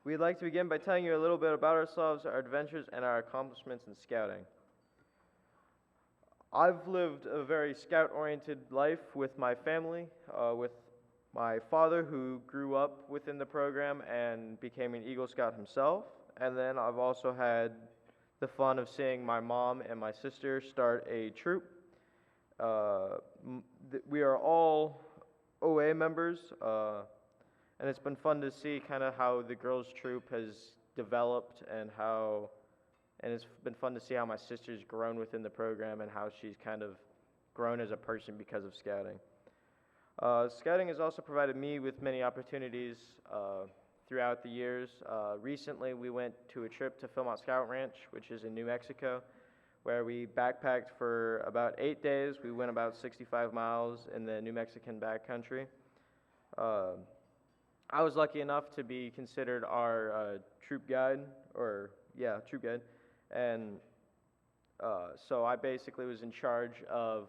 We'd like to begin by telling you a little bit about ourselves, our adventures, and our accomplishments in scouting. I've lived a very scout-oriented life with my family, with my father who grew up within the program and became an Eagle Scout himself. And then I've also had the fun of seeing my mom and my sister start a troop. We are all OA members, and it's been fun to see kind of how the girls' troop has developed and it's been fun to see how my sister's grown within the program and how she's kind of grown as a person because of scouting. Scouting has also provided me with many opportunities throughout the years. Recently, we went to a trip to Philmont Scout Ranch, which is in New Mexico, where we backpacked for about 8 days. We went about 65 miles in the New Mexican backcountry. I was lucky enough to be considered our troop guide, troop guide, and so I basically was in charge of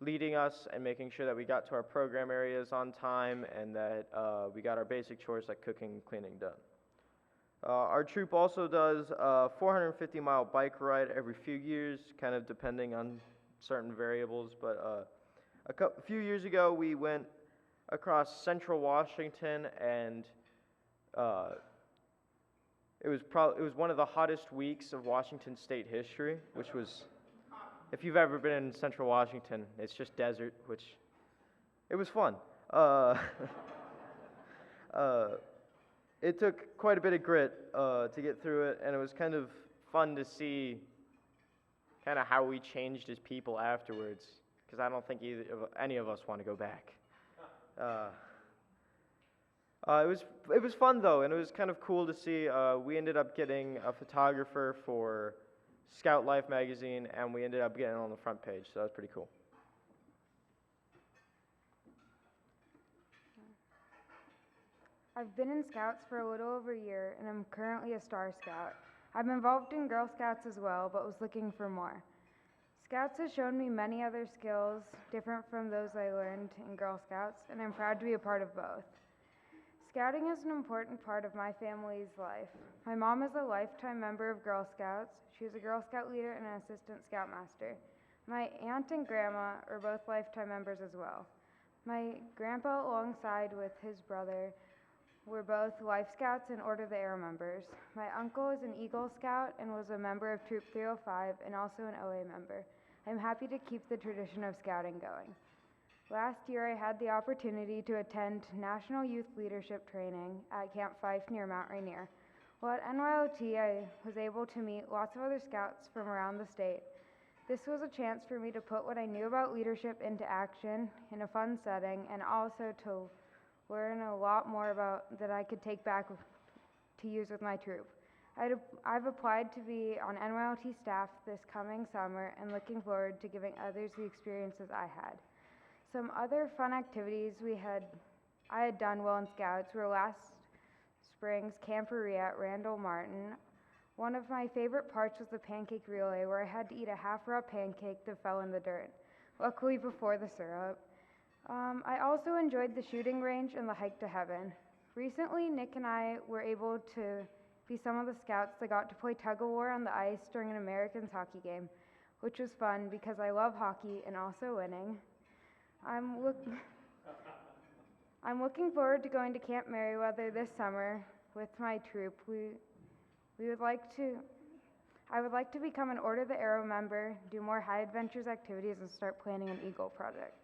leading us and making sure that we got to our program areas on time and that we got our basic chores like cooking and cleaning done. Our troop also does a 450-mile bike ride every few years, kind of depending on certain variables, but a few years ago we went across central Washington, and it was one of the hottest weeks of Washington state history, which was, if you've ever been in central Washington, it's just desert, which, it was fun. It took quite a bit of grit to get through it, and it was kind of fun to see kind of how we changed as people afterwards, because I don't think any of us want to go back. It was fun though, and it was kind of cool to see. We ended up getting a photographer for Scout Life magazine, and we ended up getting on the front page, so that was pretty cool. I've been in Scouts for a little over a year, and I'm currently a Star Scout. I'm involved in Girl Scouts as well, but was looking for more. Scouts has shown me many other skills different from those I learned in Girl Scouts, and I'm proud to be a part of both. Scouting is an important part of my family's life. My mom is a lifetime member of Girl Scouts. She is a Girl Scout leader and an assistant Scoutmaster. My aunt and grandma are both lifetime members as well. My grandpa, alongside with his brother, were both Life Scouts and Order of the Arrow members. My uncle is an Eagle Scout and was a member of Troop 305 and also an OA member. I'm happy to keep the tradition of scouting going. Last year, I had the opportunity to attend National Youth Leadership Training at Camp Fife near Mount Rainier. While at NYOT, I was able to meet lots of other scouts from around the state. This was a chance for me to put what I knew about leadership into action in a fun setting, and also to learn a lot more about that I could take back to use with my troop. I've applied to be on NYOT staff this coming summer and looking forward to giving others the experiences I had. Some other fun activities I had done while in Scouts were last spring's camporee at Randall Martin. One of my favorite parts was the pancake relay, where I had to eat a half-raw pancake that fell in the dirt, luckily before the syrup. I also enjoyed the shooting range and the hike to heaven. Recently, Nick and I were able to be some of the scouts that got to play tug-of-war on the ice during an Americans hockey game, which was fun because I love hockey and also winning. I'm looking forward to going to Camp Merriweather this summer with my troop. I would like to become an Order of the Arrow member, do more high adventures activities, and start planning an Eagle project.